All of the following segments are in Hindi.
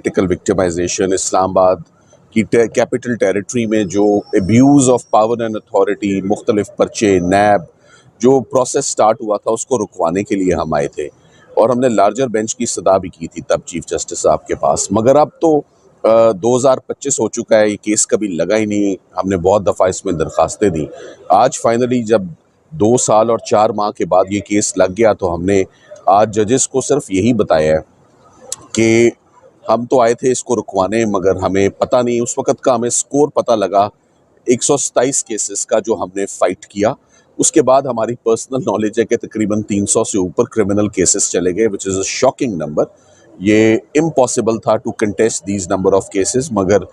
पॉलिटिकल विक्टिमाइजेशन, इस्लामाबाद की कैपिटल टेरिटरी में जो abuse of power and authority, मुख्तलिफ पर्चे, नैब, जो प्रोसेस स्टार्ट हुआ था उसको रुकवाने के लिए हम आए थे और हमने लार्जर बेंच की सदा भी की थी तब चीफ जस्टिस साहब के पास। मगर अब तो 2025 हो चुका है, ये केस कभी लगा ही नहीं। हमने बहुत दफ़ा इसमें दरखास्तें दी। आज फाइनली जब 2 साल और 4 माह के बाद ये केस लग गया तो हमने आज जजेस को सिर्फ यही बताया है कि हम तो आए थे इसको रुकवाने, मगर हमें पता नहीं, उस वक़्त का हमें स्कोर पता लगा 127 केसेस का जो हमने फ़ाइट किया। उसके बाद हमारी पर्सनल नॉलेज है कि तकरीबन 300 से ऊपर क्रिमिनल केसेस चले गए, which is a shocking number. ये इम्पॉसिबल था to contest these number of cases, मगर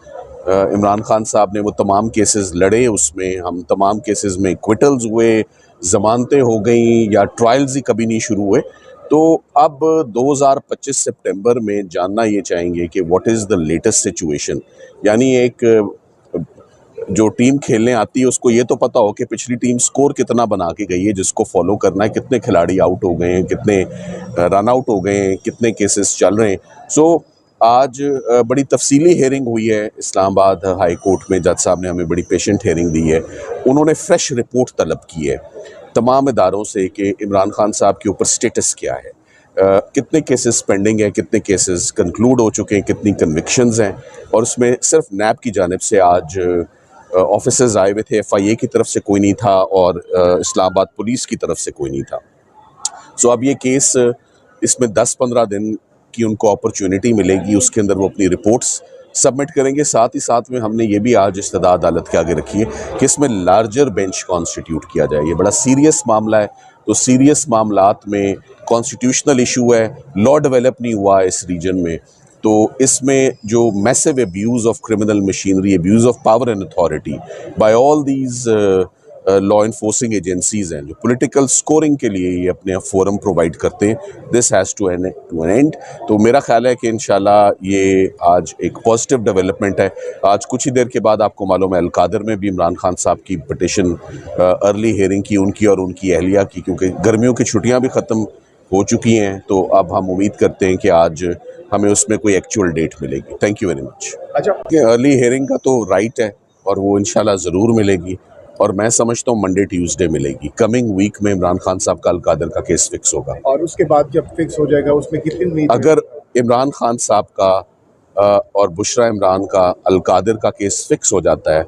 इमरान खान साहब ने वो तमाम केसेस लड़े, उसमें हम तमाम केसेस में एक्विटल्स हुए, ज़मानतें हो गई या ट्रायल्स ही कभी नहीं शुरू हुए। तो अब 2025 सितंबर में जानना ये चाहेंगे कि what is the latest situation. यानी एक जो टीम खेलने आती है उसको ये तो पता हो कि पिछली टीम स्कोर कितना बना के गई है, जिसको फॉलो करना है, कितने खिलाड़ी आउट हो गए हैं, कितने रन आउट हो गए हैं, कितने केसेस चल रहे हैं। सो आज बड़ी तफसीली हेयरिंग हुई है इस्लामाबाद हाई कोर्ट में। जज साहब ने हमें बड़ी पेशेंट हेयरिंग दी है। उन्होंने फ्रेश रिपोर्ट तलब की है तमाम इदारों से कि इमरान खान साहब के ऊपर स्टेटस क्या है, कितने केसेस पेंडिंग हैं, कितने केसेस कंक्लूड हो चुके हैं, कितनी कन्विक्शंस हैं। और उसमें सिर्फ नैब की जानिब से आज ऑफिसर्स आए हुए थे, FIA की तरफ से कोई नहीं था और इस्लामाबाद पुलिस की तरफ से कोई नहीं था। सो अब ये केस, इसमें 10-15 दिन की उनको अपॉर्चुनिटी मिलेगी, उसके अंदर वो अपनी रिपोर्ट्स सबमिट करेंगे। साथ ही साथ में हमने ये भी आज इस्तदा अदालत के आगे रखी है कि इसमें लार्जर बेंच कॉन्स्टिट्यूट किया जाए। ये बड़ा सीरियस मामला है, तो सीरियस मामलात में कॉन्स्टिट्यूशनल इशू है, लॉ डेवलप नहीं हुआ है इस रीजन में, तो इसमें जो massive abuse of criminal machinery, abuse of power and authority bye all these law enforcing agencies हैं जो पॉलिटिकल स्कोरिंग के लिए ये अपने फोरम प्रोवाइड करते हैं, this has to an end. तो मेरा ख्याल है कि इंशाल्लाह ये आज एक पॉजिटिव डेवलपमेंट है। आज कुछ ही देर के बाद आपको मालूम है अलकादर में भी इमरान खान साहब की पिटिशन अर्ली हियरिंग की, उनकी और उनकी अहलिया की, क्योंकि गर्मियों की छुट्टियाँ भी ख़त्म हो चुकी हैं। तो अब हम उम्मीद करते हैं कि आज हमें उसमें कोई एक्चुअल डेट मिलेगी। Thank you very much. अच्छा, अर्ली हियरिंग का तो राइट है और वो इंशाल्लाह ज़रूर मिलेगी, और मैं समझता हूँ मंडे ट्यूसडे मिलेगी। कमिंग वीक में इमरान खान साहब का अलकादर का केस फिक्स होगा। और उसके बाद जब फिक्स हो जाएगा उसमें कितनी उम्मीद? अगर इमरान खान साहब का और बुशरा इमरान का अलकादर का केस फिक्स हो जाता है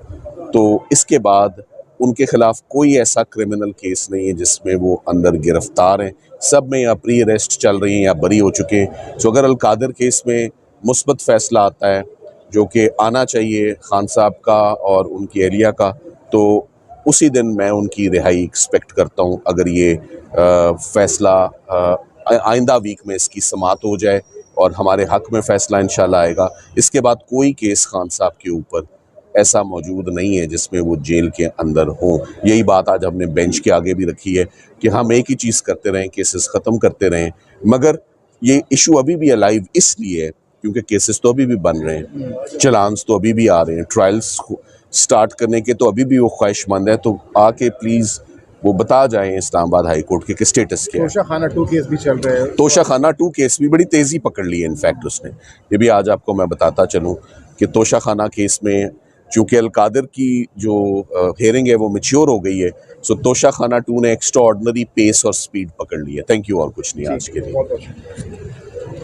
तो इसके बाद उनके खिलाफ कोई ऐसा क्रिमिनल केस नहीं है जिसमें वो अंदर गिरफ्तार हैं। सब में या प्री अरेस्ट चल रही हैं या बरी हो चुके हैं। सो अगर अलकादर केस में मुस्बत फैसला आता है, जो कि आना चाहिए खान साहब का और उनकी एहलिया का, तो उसी दिन मैं उनकी रिहाई एक्सपेक्ट करता हूँ। अगर ये फैसला आइंदा वीक में इसकी समाअत हो जाए और हमारे हक में फ़ैसला इंशाल्लाह आएगा। इसके बाद कोई केस खान साहब के ऊपर ऐसा मौजूद नहीं है जिसमें वो जेल के अंदर हों। यही बात आज हमने बेंच के आगे भी रखी है कि हम एक ही चीज़ करते रहें, केसेस ख़त्म करते रहें। मगर ये इशू अभी भी अलाइव इसलिए है क्योंकि केसेस तो अभी भी बन रहे हैं, चलान्स तो अभी भी आ रहे हैं, ट्रायल्स स्टार्ट करने के तो अभी भी वो ख्वाहिशमंद है। तो आके प्लीज़ वो बता जाएं इस्लामाबाद हाई कोर्ट के स्टेटस क्या है। तोशाखाना 2 केस भी चल रहे हैं। तोशाखाना 2 केस भी बड़ी तेज़ी पकड़ ली है इनफैक्ट उसने। ये भी आज आपको मैं बताता चलूँ कि तोशाखाना केस में चूँकि अलकादर की जो हेयरिंग है वो मैच्योर हो गई है, सो तोशाखाना 2 ने एक्स्ट्रा ऑर्डिनरी पेस और स्पीड पकड़ ली है। थैंक यू, और कुछ नहीं आज के लिए।